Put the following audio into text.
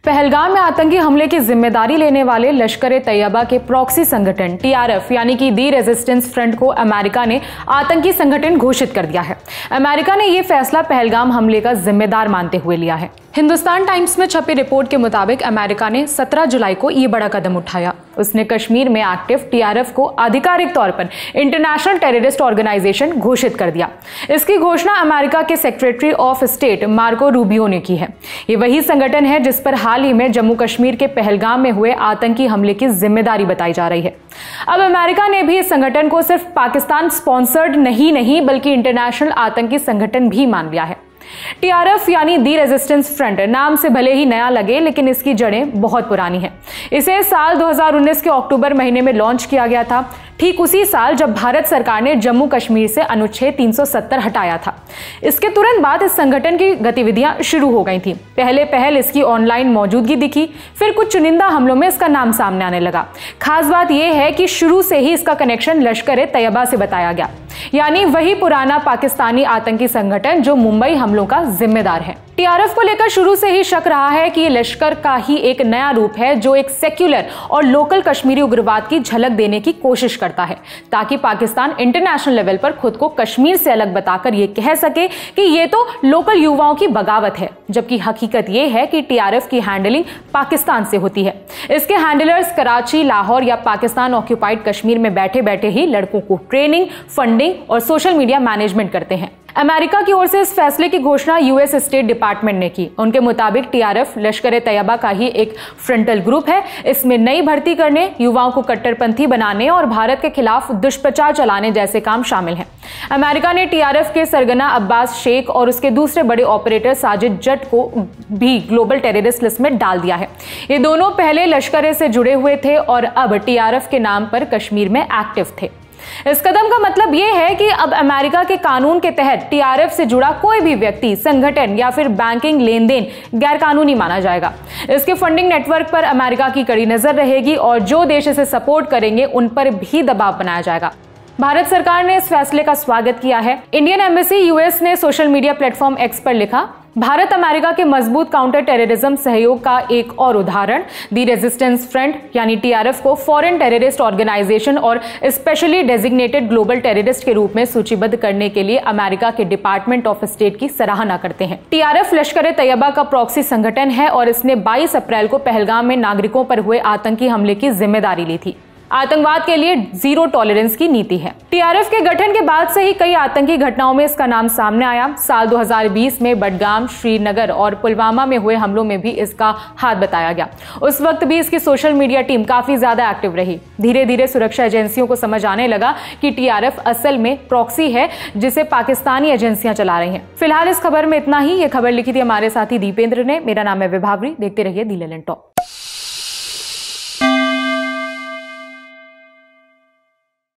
पहलगाम में आतंकी हमले की जिम्मेदारी लेने वाले लश्कर ए तैयबा के प्रॉक्सी संगठन टीआरएफ यानी कि दी रेजिस्टेंस फ्रंट को अमेरिका ने आतंकी संगठन घोषित कर दिया है। अमेरिका ने यह फैसला पहलगाम हमले का जिम्मेदार मानते हुए लिया है। हिंदुस्तान टाइम्स में छपी रिपोर्ट के मुताबिक अमेरिका ने 17 जुलाई को ये बड़ा कदम उठाया। उसने कश्मीर में एक्टिव टीआरएफ को आधिकारिक तौर पर इंटरनेशनल टेररिस्ट ऑर्गेनाइजेशन घोषित कर दिया। इसकी घोषणा अमेरिका के secretary of state Marco Rubio ने की है। ये वही संगठन है जिस पर हाल ही में जम्मू कश्मीर के पहलगाम में हुए आतंकी हमले की जिम्मेदारी बताई जा रही है। अब अमेरिका ने भी इस संगठन को सिर्फ पाकिस्तान स्पॉन्सर्ड नहीं बल्कि इंटरनेशनल आतंकी संगठन भी मान लिया है। टीआरएफ यानी दी रेजिस्टेंस फ्रंट नाम से भले ही नया लगे, लेकिन इसकी जड़ें बहुत पुरानी हैं। इसे साल 2019 के अक्टूबर महीने में लॉन्च किया गया था, ठीक उसी साल जब भारत सरकार ने जम्मू कश्मीर से अनुच्छेद 370 हटाया था। इसके तुरंत बाद इस संगठन की गतिविधियां शुरू हो गई थी। पहल इसकी ऑनलाइन मौजूदगी दिखी, फिर कुछ चुनिंदा हमलों में इसका नाम सामने आने लगा। खास बात यह है कि शुरू से ही इसका कनेक्शन लश्कर ए तैयबा से बताया गया, यानी वही पुराना पाकिस्तानी आतंकी संगठन जो मुंबई हमलों का जिम्मेदार है। टीआरएफ को लेकर शुरू से ही शक रहा है कि ये लश्कर का ही एक नया रूप है जो एक सेक्युलर और लोकल कश्मीरी उग्रवाद की झलक देने की कोशिश करता है, ताकि पाकिस्तान इंटरनेशनल लेवल पर खुद को कश्मीर से अलग बताकर ये कह सके कि ये तो लोकल युवाओं की बगावत है, जबकि हकीकत ये है कि टीआरएफ की हैंडलिंग पाकिस्तान से होती है। इसके हैंडलर्स कराची, लाहौर या पाकिस्तान ऑक्यूपाइड कश्मीर में बैठे बैठे ही लड़कों को ट्रेनिंग, फंडिंग और सोशल मीडिया मैनेजमेंट करते हैं। अमेरिका की ओर से इस फैसले की घोषणा यूएस स्टेट डिपार्टमेंट ने की। उनके मुताबिक टीआरएफ लश्कर ए तैयबा का ही एक फ्रंटल ग्रुप है। इसमें नई भर्ती करने, युवाओं को कट्टरपंथी बनाने और भारत के खिलाफ दुष्प्रचार चलाने जैसे काम शामिल हैं। अमेरिका ने टीआरएफ के सरगना अब्बास शेख और उसके दूसरे बड़े ऑपरेटर साजिद जट को भी ग्लोबल टेररिस्ट लिस्ट में डाल दिया है। ये दोनों पहले लश्कर से जुड़े हुए थे और अब टीआरएफ के नाम पर कश्मीर में एक्टिव थे। इस कदम का मतलब यह है कि अब अमेरिका के कानून के तहत टीआरएफ से जुड़ा कोई भी व्यक्ति, संगठन या फिर बैंकिंग लेनदेन गैरकानूनी माना जाएगा। इसके फंडिंग नेटवर्क पर अमेरिका की कड़ी नजर रहेगी और जो देश इसे सपोर्ट करेंगे उन पर भी दबाव बनाया जाएगा। भारत सरकार ने इस फैसले का स्वागत किया है। इंडियन एम्बेसी यूएस ने सोशल मीडिया प्लेटफॉर्म एक्स पर लिखा, भारत अमेरिका के मजबूत काउंटर टेररिज्म सहयोग का एक और उदाहरण। दी रेजिस्टेंस फ्रंट यानी टीआरएफ को फॉरेन टेररिस्ट ऑर्गेनाइजेशन और स्पेशली डेजिग्नेटेड ग्लोबल टेररिस्ट के रूप में सूचीबद्ध करने के लिए अमेरिका के डिपार्टमेंट ऑफ स्टेट की सराहना करते हैं। टीआरएफ लश्कर ए तैयबा का प्रॉक्सी संगठन है और इसने 22 अप्रैल को पहलगाम में नागरिकों पर हुए आतंकी हमले की जिम्मेदारी ली थी। आतंकवाद के लिए जीरो टॉलरेंस की नीति है। टीआरएफ के गठन के बाद से ही कई आतंकी घटनाओं में इसका नाम सामने आया। साल 2020 में बडगाम, श्रीनगर और पुलवामा में हुए हमलों में भी इसका हाथ बताया गया। उस वक्त भी इसकी सोशल मीडिया टीम काफी ज्यादा एक्टिव रही। धीरे धीरे सुरक्षा एजेंसियों को समझ आने लगा कि टीआरएफ असल में प्रॉक्सी है जिसे पाकिस्तानी एजेंसियां चला रही हैं। फिलहाल इस खबर में इतना ही। ये खबर लिखी थी हमारे साथी दीपेंद्र ने। मेरा नाम है विभावरी। देखते रहिए दी लेलन टॉप।